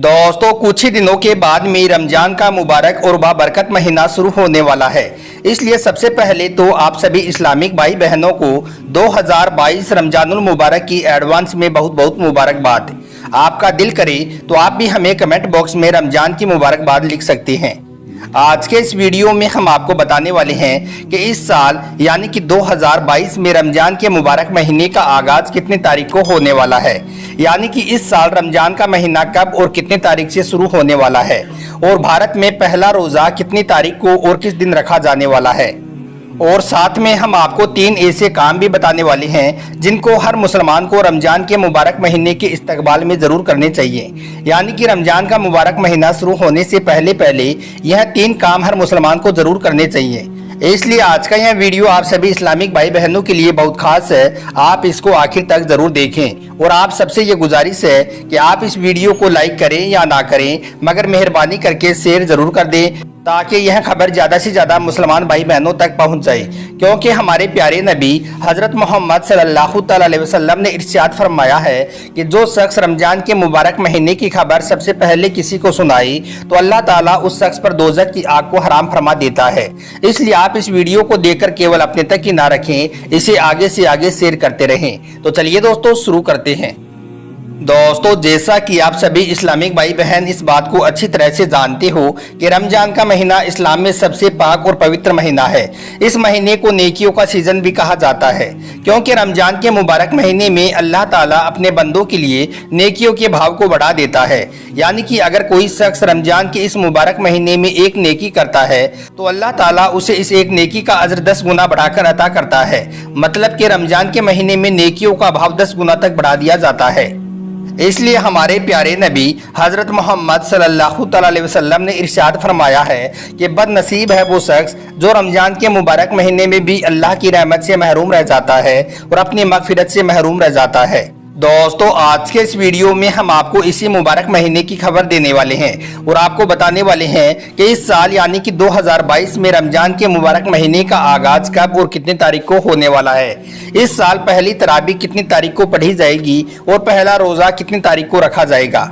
दोस्तों कुछ ही दिनों के बाद में रमजान का मुबारक और बाबरकत महीना शुरू होने वाला है। इसलिए सबसे पहले तो आप सभी इस्लामिक भाई बहनों को 2022 रमजानुल मुबारक की एडवांस में बहुत बहुत मुबारकबाद। आपका दिल करे तो आप भी हमें कमेंट बॉक्स में रमजान की मुबारकबाद लिख सकते हैं। आज के इस वीडियो में हम आपको बताने वाले हैं कि इस साल यानी कि 2022 में रमजान के मुबारक महीने का आगाज कितनी तारीख को होने वाला है, यानी कि इस साल रमजान का महीना कब और कितने तारीख से शुरू होने वाला है, और भारत में पहला रोजा कितनी तारीख को और किस दिन रखा जाने वाला है। और साथ में हम आपको 3 ऐसे काम भी बताने वाले हैं जिनको हर मुसलमान को रमजान के मुबारक महीने के इस्तकबाल में ज़रूर करने चाहिए। यानी कि रमजान का मुबारक महीना शुरू होने से पहले पहले यह 3 काम हर मुसलमान को ज़रूर करने चाहिए। इसलिए आज का यह वीडियो आप सभी इस्लामिक भाई बहनों के लिए बहुत खास है। आप इसको आखिर तक ज़रूर देखें और आप सबसे ये गुजारिश है कि आप इस वीडियो को लाइक करें या ना करें, मगर मेहरबानी करके शेयर ज़रूर कर दें ताकि यह खबर ज़्यादा से ज़्यादा मुसलमान भाई बहनों तक पहुंच जाए। क्योंकि हमारे प्यारे नबी हज़रत मोहम्मद सल्लल्लाहु अलैहि वसल्लम ने इरशाद फरमाया है कि जो शख्स रमजान के मुबारक महीने की खबर सबसे पहले किसी को सुनाई तो अल्लाह ताला उस शख्स पर दोज़ख की आग को हराम फरमा देता है। इसलिए आप इस वीडियो को देखकर केवल अपने तक ही ना रखें, इसे आगे से आगे शेयर करते रहें। तो चलिए दोस्तों शुरू करते हैं। दोस्तों जैसा कि आप सभी इस्लामिक भाई बहन इस बात को अच्छी तरह से जानते हो कि रमजान का महीना इस्लाम में सबसे पाक और पवित्र महीना है। इस महीने को नेकियों का सीजन भी कहा जाता है, क्योंकि रमजान के मुबारक महीने में अल्लाह ताला अपने बंदों के लिए नेकियों के भाव को बढ़ा देता है। यानी कि अगर कोई शख्स रमजान के इस मुबारक महीने में एक नेकी करता है तो अल्लाह ताला उसे इस एक नेकी का अजर 10 गुना बढ़ाकर अता करता है। मतलब कि रमजान के महीने में नेकियों का भाव 10 गुना तक बढ़ा दिया जाता है। इसलिए हमारे प्यारे नबी हज़रत मोहम्मद सल्लल्लाहु अलैहि वसल्लम ने इरशाद फरमाया है कि बदनसीब है वो शख्स जो रमजान के मुबारक महीने में भी अल्लाह की रहमत से महरूम रह जाता है और अपनी मगफिरत से महरूम रह जाता है। दोस्तों आज के इस वीडियो में हम आपको इसी मुबारक महीने की खबर देने वाले हैं और आपको बताने वाले हैं कि इस साल यानी कि 2022 में रमजान के मुबारक महीने का आगाज कब और कितनी तारीख को होने वाला है। इस साल पहली तरावी कितनी तारीख को पढ़ी जाएगी और पहला रोजा कितनी तारीख को रखा जाएगा।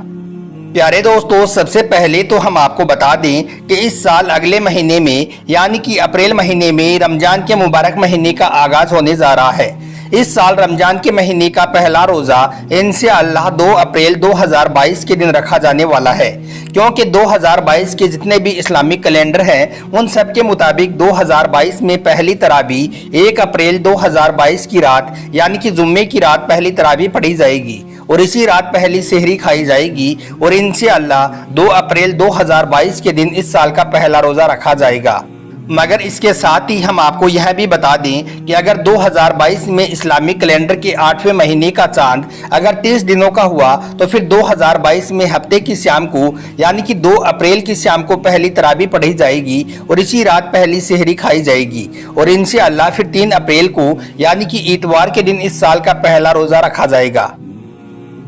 प्यारे दोस्तों सबसे पहले तो हम आपको बता दें कि इस साल अगले महीने में यानी कि अप्रैल महीने में रमजान के मुबारक महीने का आगाज होने जा रहा है। इस साल रमजान के महीने का पहला रोजा इंशाअल्लाह 2 अप्रैल 2022 के दिन रखा जाने वाला है, क्योंकि 2022 के जितने भी इस्लामिक कैलेंडर हैं उन सब के मुताबिक 2022 में पहली तरावी 1 अप्रैल 2022 की रात यानी कि जुम्मे की रात पहली तरावी पढ़ी जाएगी और इसी रात पहली सेहरी खाई जाएगी और इंशाअल्लाह 2 अप्रैल 2022 के दिन इस साल का पहला रोजा रखा जाएगा। मगर इसके साथ ही हम आपको यह भी बता दें कि अगर 2022 में इस्लामिक कैलेंडर के 8वें महीने का चांद अगर 30 दिनों का हुआ तो फिर 2022 में हफ्ते की शाम को यानी कि 2 अप्रैल की शाम को पहली तरावी पढ़ी जाएगी और इसी रात पहली सेहरी खाई जाएगी और इंशाअल्लाह फिर 3 अप्रैल को यानी कि इतवार के दिन इस साल का पहला रोजा रखा जाएगा।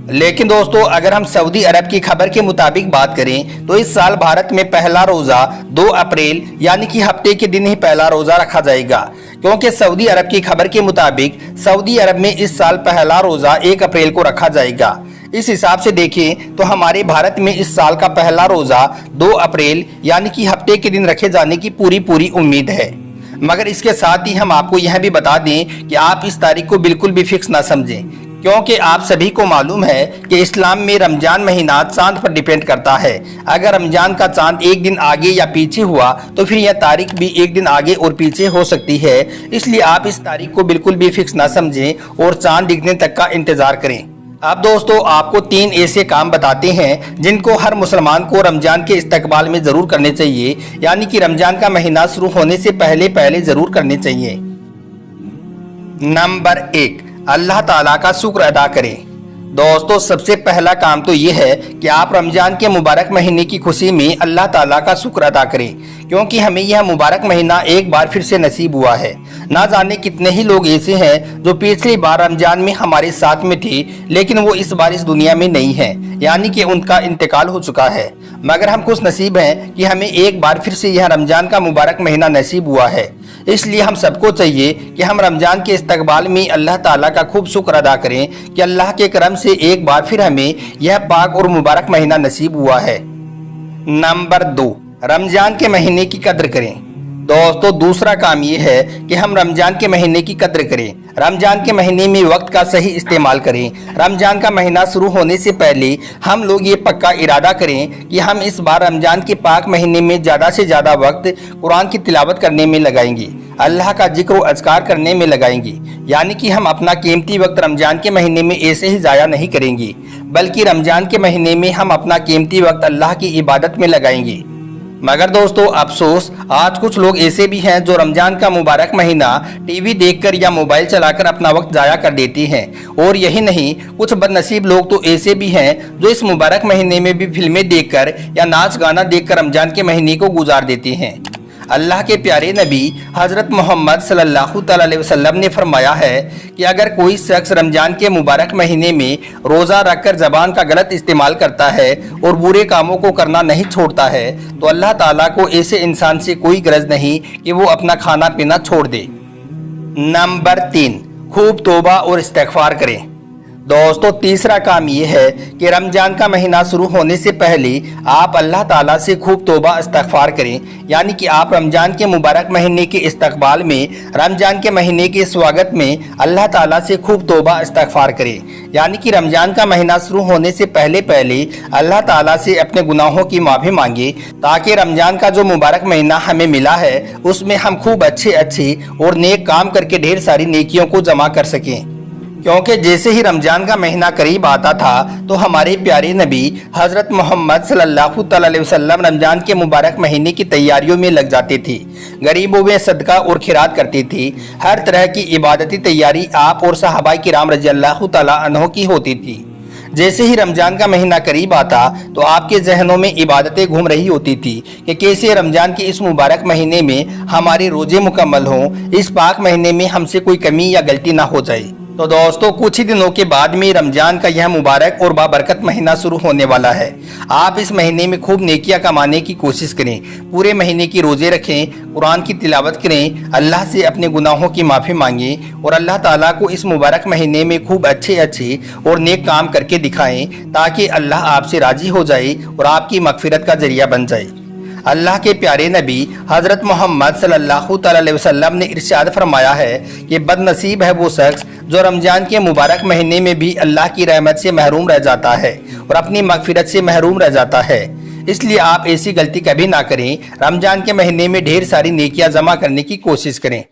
लेकिन दोस्तों अगर हम सऊदी अरब की खबर के मुताबिक बात करें तो इस साल भारत में पहला रोजा 2 अप्रैल यानी कि हफ्ते के दिन ही पहला रोजा रखा जाएगा, क्योंकि सऊदी अरब की खबर के मुताबिक सऊदी अरब में इस साल पहला रोजा 1 अप्रैल को रखा जाएगा। इस हिसाब से देखें तो हमारे भारत में इस साल का पहला रोजा 2 अप्रैल यानी कि हफ्ते के दिन रखे जाने की पूरी उम्मीद है। मगर इसके साथ ही हम आपको यह भी बता दें कि आप इस तारीख को बिल्कुल भी फिक्स ना समझें, क्योंकि आप सभी को मालूम है कि इस्लाम में रमजान महीना चांद पर डिपेंड करता है। अगर रमजान का चांद एक दिन आगे या पीछे हुआ तो फिर यह तारीख भी एक दिन आगे और पीछे हो सकती है। इसलिए आप इस तारीख को बिल्कुल भी फिक्स ना समझें और चांद दिखने तक का इंतजार करें। अब दोस्तों आपको 3 ऐसे काम बताते हैं जिनको हर मुसलमान को रमजान के इस्तकबाल में ज़रूर करने चाहिए, यानी कि रमजान का महीना शुरू होने से पहले पहले ज़रूर करने चाहिए। नंबर 1, अल्लाह ताला का शुक्र अदा करें। दोस्तों सबसे पहला काम तो ये है कि आप रमजान के मुबारक महीने की खुशी में अल्लाह ताला का शुक्र अदा करें, क्योंकि हमें यह मुबारक महीना एक बार फिर से नसीब हुआ है। ना जाने कितने ही लोग ऐसे हैं जो पिछली बार रमजान में हमारे साथ में थे, लेकिन वो इस बार इस दुनिया में नहीं है, यानी कि उनका इंतकाल हो चुका है। मगर हम खुश नसीब हैं कि हमें एक बार फिर से यह रमजान का मुबारक महीना नसीब हुआ है। इसलिए हम सबको चाहिए कि हम रमजान के इस्तकबाल में अल्लाह ताला का खूब शुक्र अदा करें कि अल्लाह के करम से एक बार फिर हमें यह पाक और मुबारक महीना नसीब हुआ है। नंबर 2, रमजान के महीने की कद्र करें। दोस्तों, दूसरा काम ये है कि हम रमजान के महीने की कद्र करें। रमजान के महीने में वक्त का सही इस्तेमाल करें। रमजान का महीना शुरू होने से पहले हम लोग ये पक्का इरादा करें कि हम इस बार रमजान के पाक महीने में ज़्यादा से ज़्यादा वक्त कुरान की तिलावत करने में लगाएंगे, अल्लाह का जिक्र और अज़कार करने में लगाएंगे। यानी कि हम अपना कीमती वक्त रमजान के महीने में ऐसे ही ज़ाया नहीं करेंगे, बल्कि रमजान के महीने में हम अपना कीमती वक्त अल्लाह की इबादत में लगाएंगे। मगर दोस्तों, अफसोस, आज कुछ लोग ऐसे भी हैं जो रमजान का मुबारक महीना टीवी देखकर या मोबाइल चलाकर अपना वक्त ज़ाया कर देते हैं। और यही नहीं, कुछ बदनसीब लोग तो ऐसे भी हैं जो इस मुबारक महीने में भी फिल्में देखकर या नाच गाना देखकर रमजान के महीने को गुजार देते हैं। अल्लाह के प्यारे नबी हज़रत मोहम्मद सल्लल्लाहु अलैहि वसल्लम ने फरमाया है कि अगर कोई शख्स रमजान के मुबारक महीने में रोज़ा रखकर ज़बान का गलत इस्तेमाल करता है और बुरे कामों को करना नहीं छोड़ता है, तो अल्लाह ताला को ऐसे इंसान से कोई गरज नहीं कि वो अपना खाना पीना छोड़ दे। नंबर 3, खूब तौबा और इस्तिग़फ़ार करें। दोस्तों, तीसरा काम ये है कि रमजान का महीना शुरू होने से पहले आप अल्लाह ताला से खूब तौबा इस्तिग़फ़ार करें। यानी कि आप रमजान के मुबारक महीने के इस्तकबाल में, रमजान के महीने के स्वागत में अल्लाह ताला से खूब तौबा इस्तिग़फ़ार करें। यानी कि रमजान का महीना शुरू होने से पहले अल्लाह ताला से अपने गुनाहों की माफ़ी मांगे, ताकि रमजान का जो मुबारक महीना हमें मिला है उसमें हम खूब अच्छे और नेक काम करके ढेर सारी नेकियों को जमा कर सकें। क्योंकि जैसे ही रमजान का महीना करीब आता था तो हमारे प्यारे नबी हज़रत मोहम्मद सल्लल्लाहु अलैहि वसल्लम रमजान के मुबारक महीने की तैयारियों में लग जाते थे। गरीबों में सदका और खिरात करते थे। हर तरह की इबादती तैयारी आप और सहाबाए किराम रज़ियल्लाहु तआला अन्हुम की होती थी। जैसे ही रमजान का महीना करीब आता तो आपके जहनों में इबादतें घूम रही होती थी कि कैसे रमजान के इस मुबारक महीने में हमारे रोजे मुकम्मल हों, इस पाक महीने में हमसे कोई कमी या गलती ना हो जाए। तो दोस्तों, कुछ ही दिनों के बाद में रमजान का यह मुबारक और बाबरकत महीना शुरू होने वाला है। आप इस महीने में खूब नेकियां कमाने की कोशिश करें। पूरे महीने की रोजे रखें, कुरान की तिलावत करें, अल्लाह से अपने गुनाहों की माफ़ी मांगें और अल्लाह ताला को इस मुबारक महीने में खूब अच्छे और नेक काम करके दिखाएं, ताकि अल्लाह आपसे राजी हो जाए और आपकी मगफिरत का जरिया बन जाए। अल्लाह के प्यारे नबी हज़रत मोहम्मद सल्लल्लाहु अलैहि वसल्लम ने इरशाद फरमाया है कि बदनसीब है वो शख्स जो रमजान के मुबारक महीने में भी अल्लाह की रहमत से महरूम रह जाता है और अपनी मगफिरत से महरूम रह जाता है। इसलिए आप ऐसी गलती कभी ना करें। रमजान के महीने में ढेर सारी नेकियां जमा करने की कोशिश करें।